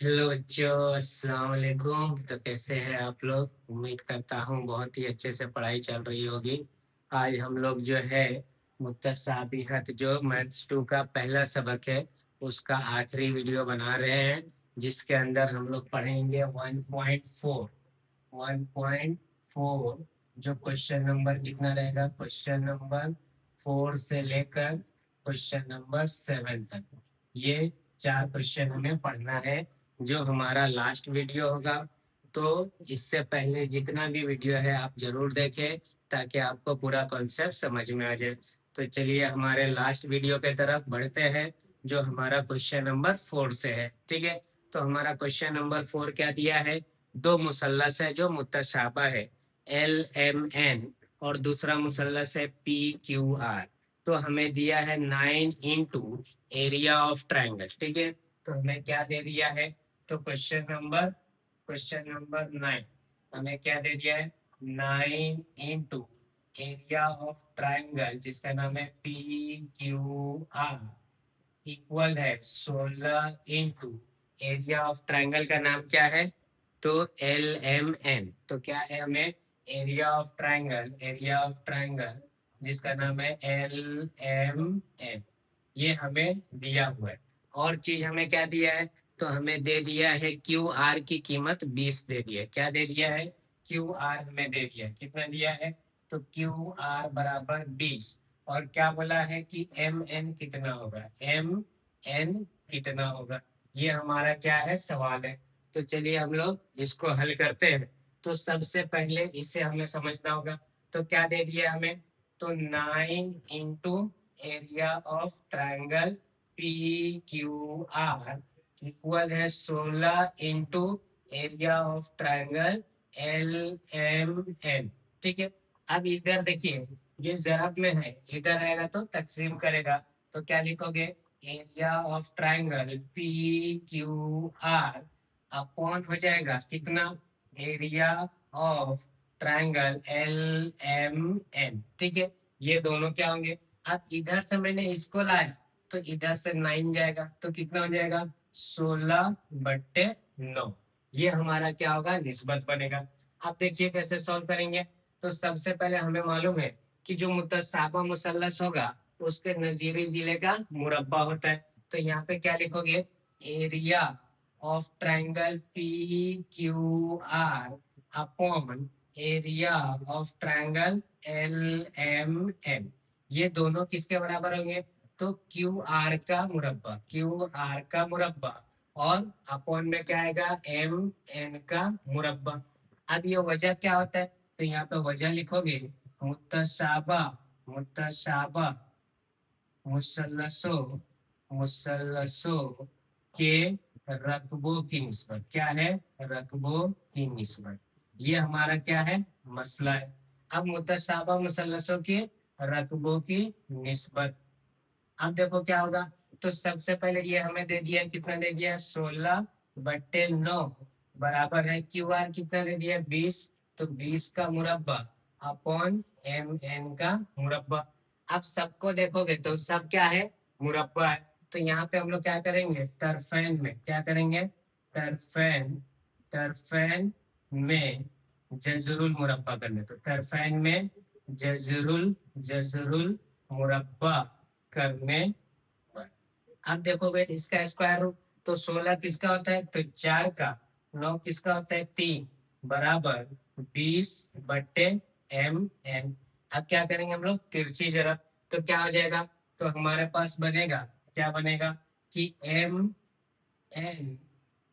Hello बच्चों, अस्सलाम वालेकुम। तो कैसे हैं आप लोग? उम्मीद करता हूँ बहुत ही अच्छे से पढ़ाई चल रही होगी। आज हम लोग जो है मुत्तसाबिहत जो मैथ्स 2 का पहला सबक है उसका आखिरी वीडियो बना रहे हैं, जिसके अंदर हम लोग पढ़ेंगे 1.4। 1.4 जो क्वेश्चन नंबर कितना रहेगा, क्वेश्चन नंबर 4 से लेकर क्वेश्चन नंबर 7 तक। ये 4 क्वेश्चन हमें पढ़ना है, जो हमारा लास्ट वीडियो होगा। तो इससे पहले जितना भी वीडियो है आप जरूर देखें, ताकि आपको पूरा कॉन्सेप्ट समझ में आ जाए। तो चलिए हमारे लास्ट वीडियो के तरफ बढ़ते हैं, जो हमारा क्वेश्चन नंबर 4 से है। ठीक है, तो हमारा क्वेश्चन नंबर 4 क्या दिया है? दो मुसल्लस है जो मुतशाबा है, एल एम एन, और दूसरा मुसल्लस है पी क्यू आर। तो हमें दिया है 9 इंटू एरिया ऑफ ट्राइंगल। ठीक है, तो हमें क्या दे दिया है? तो क्वेश्चन नंबर 9 हमें क्या दे दिया है? 9 इंटू एरिया ऑफ ट्राइंगल, जिसका नाम है पी क्यू आर, इक्वल है 16 इंटू एरिया ऑफ ट्राइंगल का नाम क्या है? तो एल एम एन। तो क्या है हमें? एरिया ऑफ ट्राइंगल जिसका नाम है एल एम एन, ये हमें दिया हुआ है। और चीज हमें क्या दिया है? तो हमें दे दिया है क्यू आर की कीमत 20 दे दी है। क्या दे दिया है? क्यू आर हमें दे दिया है। कितना दिया है? तो क्यू आर बराबर 20। और क्या बोला है कि एम एन कितना होगा? एम एन कितना होगा? ये हमारा क्या है, सवाल है। तो चलिए हम लोग इसको हल करते हैं। तो सबसे पहले इसे हमें समझना होगा। तो क्या दे दिया हमें? तो 9 into area of triangle P Q R equal है 16 into area of triangle L M N. ठीक है, अब इधर देखिए, ये जरब में है, इधर आएगा तो तकसीम करेगा। तो क्या लिखोगे? Area of triangle P Q R upon हो जाएगा कितना? Area of triangle L M N. ठीक है, ये दोनों क्या होंगे? अब इधर से मैंने इसको लाया, तो इधर से 9 जाएगा, तो कितना हो जाएगा? 16/9। ये हमारा क्या होगा? निस्बत बनेगा। अब देखिए कैसे सॉल्व करेंगे। तो सबसे पहले हमें मालूम है कि जो मुतसाबा मुसल्लस होगा उसके नजीरी जिले का मुरब्बा होता है। तो यहाँ पे क्या लिखोगे? Area of triangle P Q R upon area of triangle L M N. ये दोनों किसके बराबर होंगे? तो क्यू आर का मुरब्बा, क्यू आर का मुरब्बा, और अपॉन में क्या आएगा? एम एन का मुरब्बा। अब ये वजह क्या होता है? तो यहाँ पे वजह लिखोगे, मुतशाबा मुतशाबा मुसल्लसों मुसल्लसों के रकबों की निस्बत। क्या है? रकबों की निस्बत। ये हमारा क्या है? मसला है। अब मुतशाबा मुसल्लसों के रकबों की निस्बत। अब देखो क्या होगा। तो सबसे पहले ये हमें दे दिया, कितना दे दिया? 16/9 बराबर है क्यू आर कितना दे दिया? 20। तो 20 का मुरब्बा अपॉन एम एन का मुरब्बा। अब सबको देखोगे तो सब क्या है? मुरब्बा है। तो यहाँ पे हम लोग क्या करेंगे? तरफैन में क्या करेंगे? तरफैन तरफैन में जजरुल मुरब्बा करने। तो तरफैन में जजरुल जजरुल मुरब्बा करने पर। अब देखोगे इसका स्क्वायर रूट। तो 16 किसका होता है? तो 4 का। 9 किसका होता है? 3 बराबर 20/एम एन। अब क्या करेंगे हम लोग? तिरछी जरब। तो क्या हो जाएगा? तो हमारे पास बनेगा, क्या बनेगा कि एम एन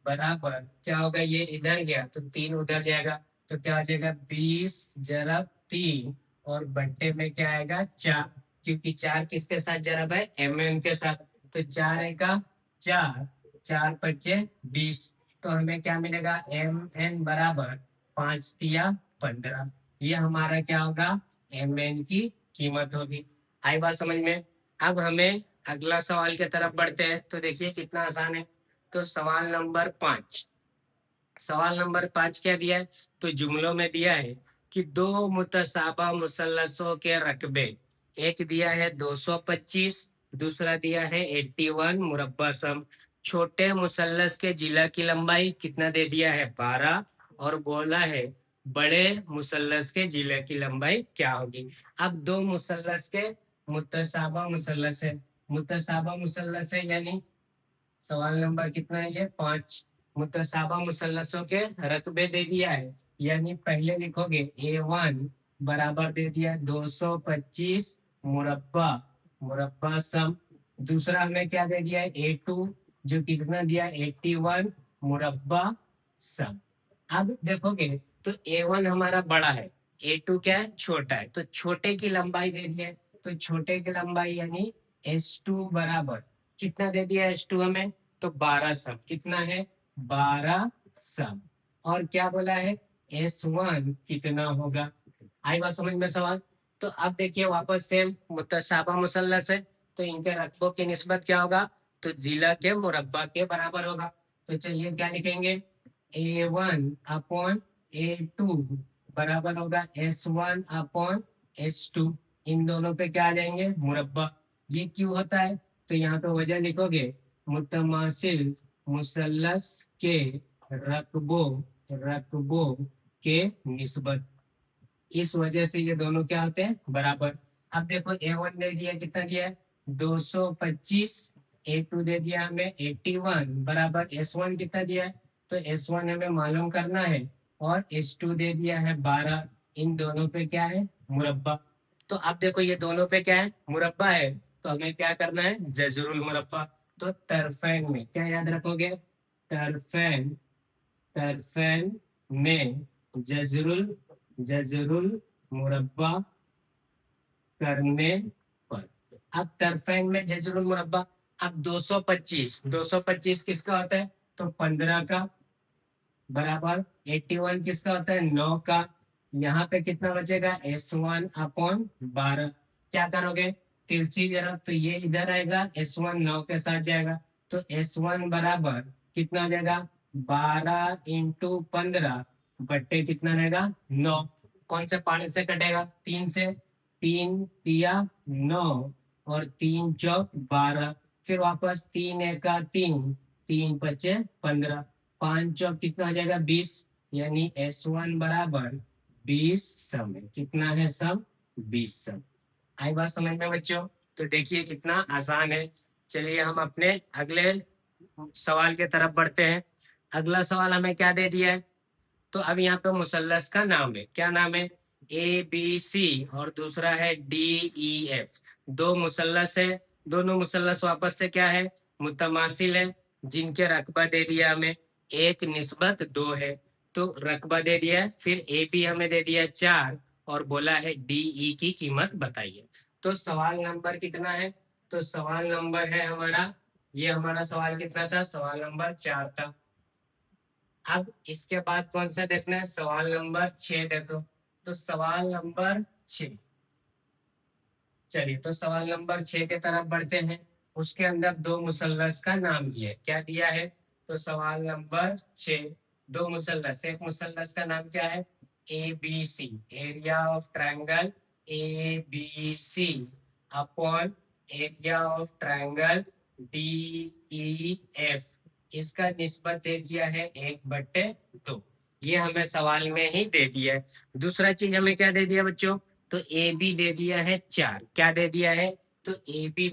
बराबर क्या होगा? ये इधर गया तो 3 उधर जाएगा, तो क्या हो जाएगा? 20 जरब 3, और बट्टे में क्या आएगा? 4, क्योंकि 4 किसके साथ जरब है? एम एन के साथ। तो 4 का 4, 4×5 = 20। तो हमें क्या मिलेगा? एम एन बराबर 5×3 = 15। ये हमारा क्या होगा? एम एन की कीमत होगी। आई बात समझ में? अब हमें अगला सवाल की तरफ बढ़ते हैं। तो देखिए कितना आसान है। तो सवाल नंबर 5 क्या दिया है? तो जुमलों में दिया है कि दो मुतसाबा मुसल्लसों के रकबे, एक दिया है 225, दूसरा दिया है 81 मुरब्बा सम। छोटे मुसल्लस के जिला की लंबाई कितना दे दिया है 12 और बोला है बड़े मुसल्लस के जिले की लंबाई क्या होगी। अब दो मुसल्लस के मुतसाबा मुसल्लस है, मुतसाबा मुसल्लस है यानी सवाल नंबर कितना है ये 5। मुतसाबा मुसल्लसों के रकबे दे दिया है यानी पहले लिखोगे A1 बराबर दे दिया 225 मुरब्बा, मुरब्बा सम। दूसरा हमें क्या दे दिया है A2 जो कितना दिया 81 मुरब्बा सम। अब देखोगे तो A1 हमारा बड़ा है, A2 क्या है छोटा है, तो छोटे की लंबाई दे दी है, तो छोटे की लंबाई यानी S2 बराबर कितना दे दिया S2 हमें, तो 12 सम। कितना है 12 सम। और क्या बोला है S1 कितना होगा। आई बात समझ में सवाल। तो अब देखिए वापस सेम मुतशाबा मुसल्लस है तो इनके रकबों की निस्बत क्या होगा, तो जिला के मुरब्बा के बराबर होगा। तो चलिए क्या लिखेंगे A1 अपॉन A2 बराबर होगा S1 अपॉन S2। इन दोनों पे क्या आ जाएंगे मुरब्बा। ये क्यों होता है, तो यहाँ पे वजह लिखोगे मुतमासिल मुसल्लस के रकबों रकबों के निस्बत, इस वजह से ये दोनों क्या होते हैं बराबर। अब देखो A1 दे दिया कितना दिया है 225, A2 दे दिया हमें 81 बराबर S1 कितना दिया है, तो S1 हमें मालूम करना है और S2 दे दिया है 12। इन दोनों पे क्या है मुरब्बा। तो अब देखो ये दोनों पे क्या है मुरब्बा है तो हमें क्या करना है जजरुल मुरब्बा। तो तरफैन में क्या याद रखोगे, तरफैन तरफैन में जजरुल जजरुल मुरब्बा करने पर। अब तरफैन में जजरुल मुरब्बा, अब 225 किसका होता है, तो 15 का बराबर 81 किसका होता है 9 का। यहाँ पे कितना बचेगा S1 अपॉन 12। क्या करोगे तिरछी जरा, तो ये इधर आएगा S1 9 के साथ जाएगा, तो S1 बराबर कितना हो जाएगा 12 इंटू 15 बट्टे कितना रहेगा 9। कौन से पानी से कटेगा 3 से, 3 तिया 9 और 3 चौक 12, फिर वापस 3 एका 3, 3 पचे 15, 5 चौक कितना हो जाएगा 20, यानी S1 बराबर 20 सम है। कितना है सम 20 सम। आई बात समझ में बच्चों। तो देखिए कितना आसान है। चलिए हम अपने अगले सवाल के तरफ बढ़ते हैं। अगला सवाल हमें क्या दे दिया है, तो अब यहाँ पे मुसल्लस का नाम है, क्या नाम है ABC और दूसरा है DEF। दो मुसल्लस है, दोनों मुसल्लस वापस से क्या है मुतमासिल है, जिनके रकबा दे दिया हमें 1:2 है। तो रकबा दे दिया है, फिर AB हमें दे दिया 4 और बोला है DE की कीमत बताइए। तो सवाल नंबर कितना है, तो सवाल नंबर है हमारा, ये हमारा सवाल कितना था, सवाल नंबर 4 था। अब इसके बाद कौन सा देखना है, सवाल नंबर 6 देखो। तो सवाल नंबर 6, चलिए तो सवाल नंबर 6 के तरफ बढ़ते हैं। उसके अंदर दो मुसल्लस का नाम दिया है, क्या दिया है, तो सवाल नंबर 6 दो मुसल्लस, एक मुसल्लस का नाम क्या है ABC, area of triangle ABC upon area of triangle DEF, इसका निस्बत दे दिया है 1/2। ये हमें सवाल में ही दे दिया है। दूसरा चीज हमें क्या दे दिया बच्चों, तो AB दे दिया है 4, क्या दे दिया है, तो AB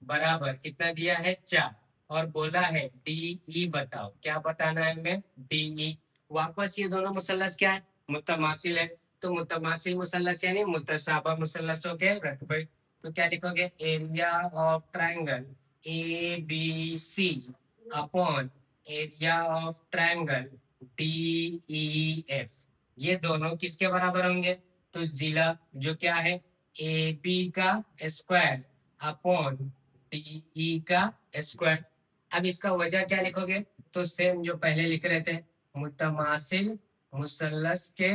बराबर कितना दिया है 4 और बोला है DE बताओ, क्या बताना है हमें DE। वापस ये दोनों मुसल्लस क्या है मुतमासिल है, तो मुतमासिल मुसल्लस यानी मुतसाबा मुसल्लसों के रकबे। तो क्या लिखोगे area of triangle ABC upon area of triangle DEF, ये दोनों किसके बराबर होंगे, तो जिला जो क्या है AB का स्क्वायर अपॉन DE का स्क्वायर। अब इसका वजह क्या लिखोगे, तो सेम जो पहले लिख रहे थे मुतमासिल मुसल्लस के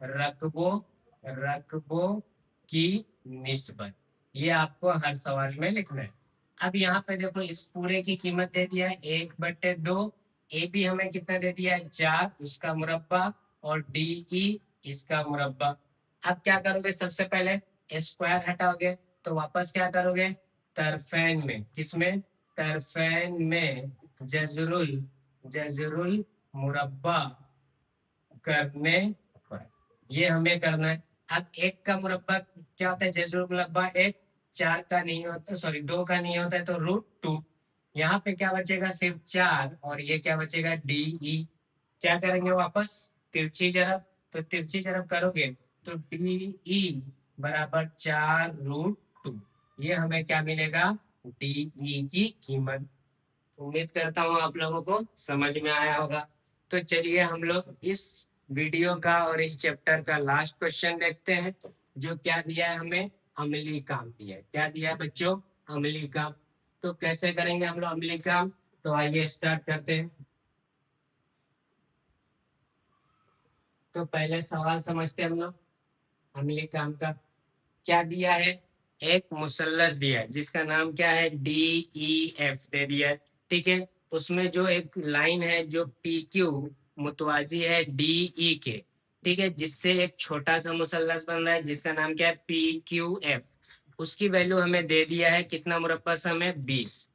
रकबों रकबों की निस्बत, ये आपको हर सवाल में लिखना है। अब यहाँ पे देखो इस पूरे की कीमत दे दिया है 1/2, AB हमें कितना दे दिया है 4 उसका मुरब्बा और DE इसका मुरब्बा। अब क्या करोगे सबसे पहले स्क्वायर हटाओगे तो वापस क्या करोगे तरफैन में, किसमें, तरफैन में जजरुल मुरब्बा करने पर, ये हमें करना है। अब एक का मुरब्बा क्या होता है, जजरुल मुरब्बा एक, चार का नहीं होता, सॉरी दो का नहीं होता है, तो √2। यहाँ पे क्या बचेगा, सिर्फ 4, और ये क्या बचेगा, DE। क्या करेंगे वापस, तिरछी जरब, तो तिरछी जरब करोगे तो DE बराबर 4√2, ये हमें क्या मिलेगा, DE की कीमत। उम्मीद करता हूँ आप लोगों को समझ में आया होगा। तो चलिए हम लोग इस वीडियो का और इस चैप्टर का लास्ट क्वेश्चन देखते हैं, जो क्या दिया है हमें, अमली काम दिया है। क्या दिया है बच्चों, अमली काम। तो कैसे करेंगे हम लोग अमली काम, तो आइए स्टार्ट करते हैं। तो पहले सवाल समझते हैं हम लोग अमली काम का। क्या दिया है, एक मुसल्लस दिया है जिसका नाम क्या है, DEF दे दिया है। ठीक है, उसमें जो एक लाइन है जो PQ मुतवाजी है DE के, ठीक है, जिससे एक छोटा सा मुसल्लस बन रहा है जिसका नाम क्या है, PQF। उसकी वैल्यू हमें दे दिया है कितना मुरब्बा सम है, 20।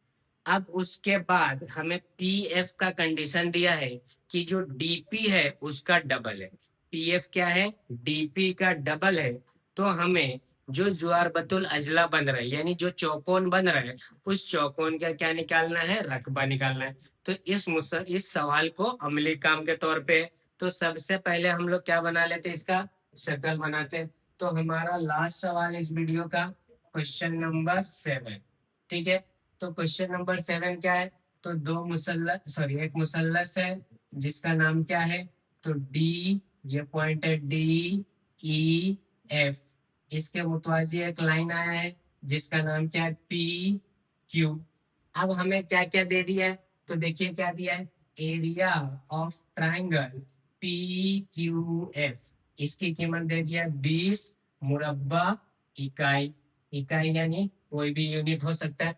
अब उसके बाद हमें PF का कंडीशन दिया है कि जो DP है उसका डबल है। PF क्या है, DP का डबल है। तो हमें जो जुआरबतुल अजला बन रहा है, यानी जो चौकोन बन रहा है, उस चौकोन का क्या निकालना है, रकबा निकालना है। तो इस सवाल को अमली काम के तौर पे, तो सबसे पहले हम लोग क्या बना लेते हैं, इसका शक्ल बनाते हैं। तो हमारा लास्ट सवाल इस वीडियो का क्वेश्चन नंबर 7, ठीक है। तो क्वेश्चन नंबर 7 क्या है, तो दो मुसल्लस, सॉरी एक मुसल्लस है जिसका नाम क्या है, तो डी, ये पॉइंट है DEF। इसके मुतवाजी एक लाइन आया है जिसका नाम क्या है, PQ। अब हमें क्या क्या दे दिया है, तो देखिए क्या दिया है, एरिया ऑफ ट्राइंगल PQF, इसकी कीमत दे दिया 20 मुरब्बा इकाई। इकाई यानी कोई भी यूनिट हो सकता है।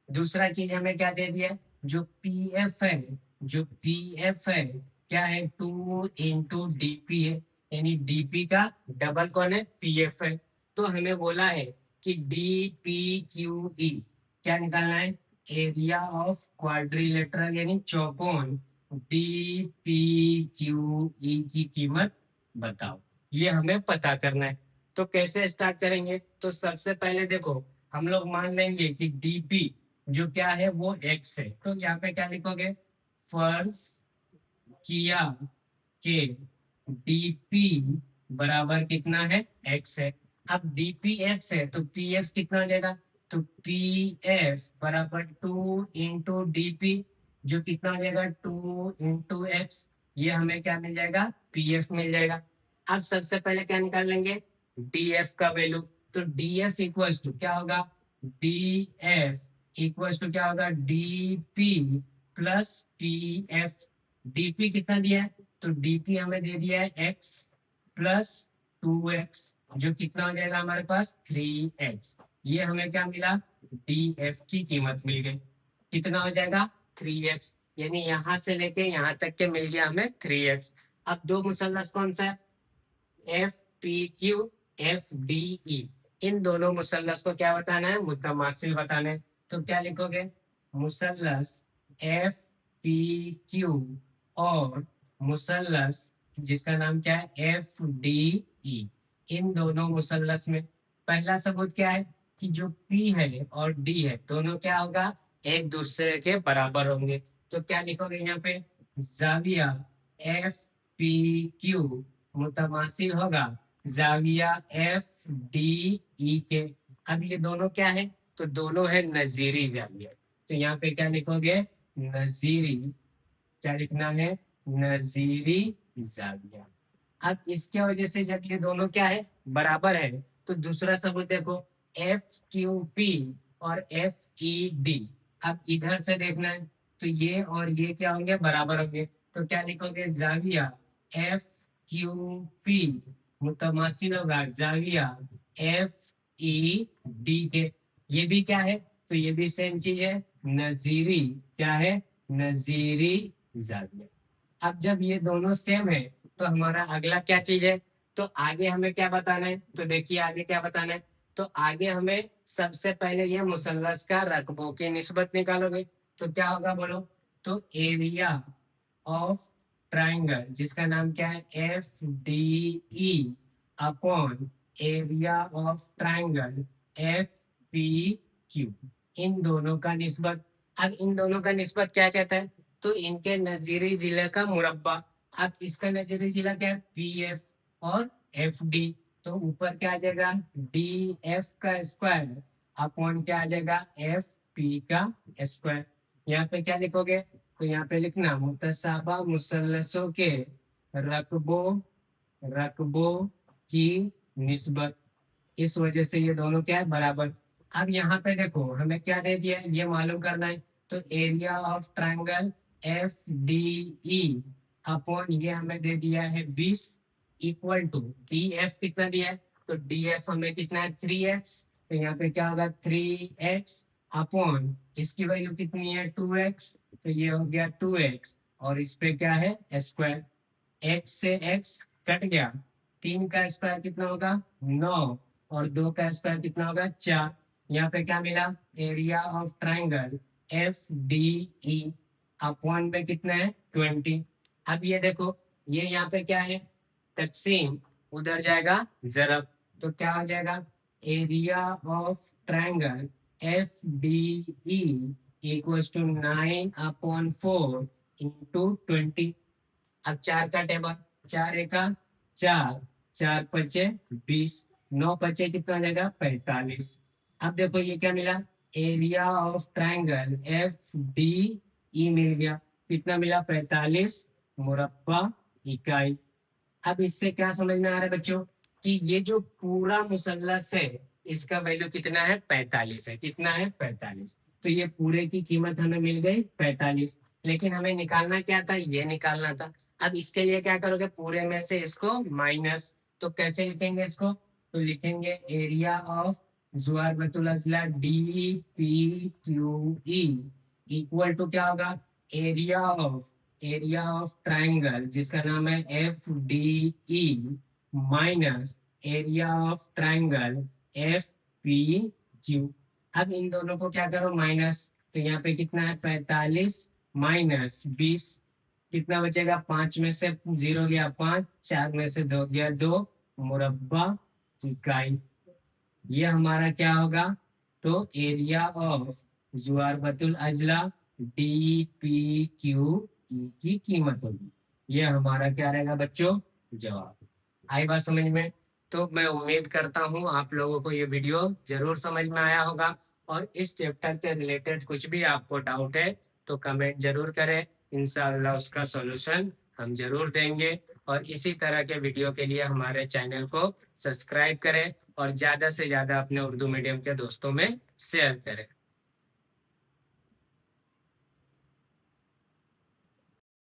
दूसरा चीज हमें क्या दे दिया है, जो PF है, जो PF है क्या है, 2 × DP है, यानी DP का डबल कौन है, PF है। तो हमें बोला है कि DPQE क्या निकालना है, एरिया ऑफ क्वाड्रिलेटरल यानी चौकोन DPQE की कीमत बताओ, ये हमें पता करना है। तो कैसे स्टार्ट करेंगे, तो सबसे पहले देखो हम लोग मान लेंगे कि DP जो क्या है वो x है, तो यहाँ पे क्या लिखोगे, फर्ज किया कि DP बराबर कितना है, x है। अब DP x है तो PF कितना हो जाएगा, तो PF बराबर 2 × DP, जो कितना हो जाएगा, 2 × x, ये हमें क्या मिल जाएगा, PF मिल जाएगा। अब सबसे पहले क्या निकाल लेंगे, DF का वैल्यू। तो DF इक्वल्स टू क्या होगा, DF इक्वल्स टू क्या होगा, DP प्लस PF। DP कितना दिया है, तो DP हमें दे दिया है x प्लस 2x, जो कितना हो जाएगा हमारे पास 3x। ये हमें क्या मिला, DF की कीमत मिल गई, कितना हो जाएगा 3x, यानी यहाँ से लेके यहाँ तक के मिल गया हमें 3x। अब दो मुसल्लस कौन सा है, FPQ FDE, इन दोनों मुसल्लस को क्या बताना है, मुतमासिल बताना है। तो क्या लिखोगे, मुसल्लस FPQ और मुसल्लस जिसका नाम क्या है, FDE, इन दोनों मुसल्लस में पहला सबूत क्या है कि जो P है और D है दोनों क्या होगा, एक दूसरे के बराबर होंगे। तो क्या लिखोगे यहाँ पे, जाविया FPQ मुतमासिल होगा जाविया FDE के। अब ये दोनों क्या है, तो दोनों है नजीरी जाविया। तो यहाँ पे क्या लिखोगे, नजीरी, क्या लिखना है, नजीरी जाविया। अब इसके वजह से जब ये दोनों क्या है, बराबर है, तो दूसरा सबूत देखो, FQP और FED। अब इधर से देखना है, तो ये और ये क्या होंगे, बराबर होंगे। तो क्या लिखोगे, जाविया FQP मुतमासिल होगा जाविया FED के। ये भी क्या है, तो ये भी सेम चीज है, नजीरी, क्या है, नजीरी जाविया। अब जब ये दोनों सेम है तो हमारा अगला क्या चीज है, तो आगे हमें क्या बताना है, तो देखिए आगे क्या बताना है, तो आगे हमें सबसे पहले ये मुसल्लस का रकबों की निस्बत निकालोगे, तो क्या होगा बोलो। तो एरिया ऑफ ट्राइंगल, जिसका नाम क्या है, FDE upon area of triangle FPQ, इन दोनों का निस्बत। अब इन दोनों का निस्बत क्या कहता है, तो इनके नजीरी जिले का मुरब्बा। अब इसका नजीरी जिला क्या है, PF और FD। तो ऊपर क्या आ जाएगा, DF का स्क्वायर अपॉन क्या आ जाएगा, FP का स्क्वायर। यहाँ पे क्या लिखोगे, तो यहाँ पे लिखना मुतसाबा मुसल्लसों के रकबों रकबों की निस्बत, इस वजह से ये दोनों क्या है, बराबर। अब यहाँ पे देखो हमें क्या दे दिया है, ये मालूम करना है। तो area of triangle FDE upon ये हमें दे दिया है 20 इक्वल टू DF कितना दिया है, तो DF हमें कितना है 3x। तो यहाँ पे क्या होगा 3x अपॉन इसकी वैल्यू कितनी है 2x, तो ये हो गया 2x और इस पे क्या है स्क्वायर। x से x कट गया, 3 का स्क्वायर कितना होगा 9 और 2 का स्क्वायर कितना होगा 4। यहाँ पे क्या मिला, area of triangle FDE upon में कितना है 20। अब ये देखो ये यहाँ पे क्या है तकसीम, उधर जाएगा जरब, तो क्या हो जाएगा area of triangle FDE equals to 9/4 into 20। अब 4 का टेबल, 4 एका 4, 4 पचे 20, 9 पचे कितना हो जाएगा 45। अब देखो ये क्या मिला, एरिया ऑफ ट्राइंगल FDE मिल गया, कितना मिला 45 मुरब्बा इकाई। अब इससे क्या समझ में आ रहा है बच्चों, कि ये जो पूरा मुसल्लस है इसका वैल्यू कितना है 45 है, कितना है 45। तो ये पूरे की कीमत हमें मिल गई 45, लेकिन हमें निकालना क्या था, ये निकालना था। अब इसके लिए क्या करोगे, पूरे में से इसको माइनस, तो कैसे लिखेंगे इसको, तो लिखेंगे एरिया ऑफ जुआर बतुल अजला DPQE इक्वल टू क्या होगा, एरिया ऑफ ट्राइंगल जिसका नाम है FDE minus area of triangle FPQ। अब इन दोनों को क्या करो माइनस, तो यहाँ पे कितना है 45 माइनस 20, कितना बचेगा 5 में से 0 गया 5, 4 में से 2 गया 2 मुरब्बा इकाई। ये हमारा क्या होगा, तो एरिया ऑफ जुआरबतुल अजला DPQE की कीमत होगी। ये हमारा क्या रहेगा बच्चों, जवाब। आई बात समझ में। तो मैं उम्मीद करता हूँ आप लोगों को ये वीडियो जरूर समझ में आया होगा, और इस चैप्टर के रिलेटेड कुछ भी आपको डाउट है तो कमेंट जरूर करें, इंशाल्लाह उसका सॉल्यूशन हम जरूर देंगे। और इसी तरह के वीडियो के लिए हमारे चैनल को सब्सक्राइब करें और ज़्यादा से ज़्यादा अपने उर्दू मीडियम के दोस्तों में शेयर करें।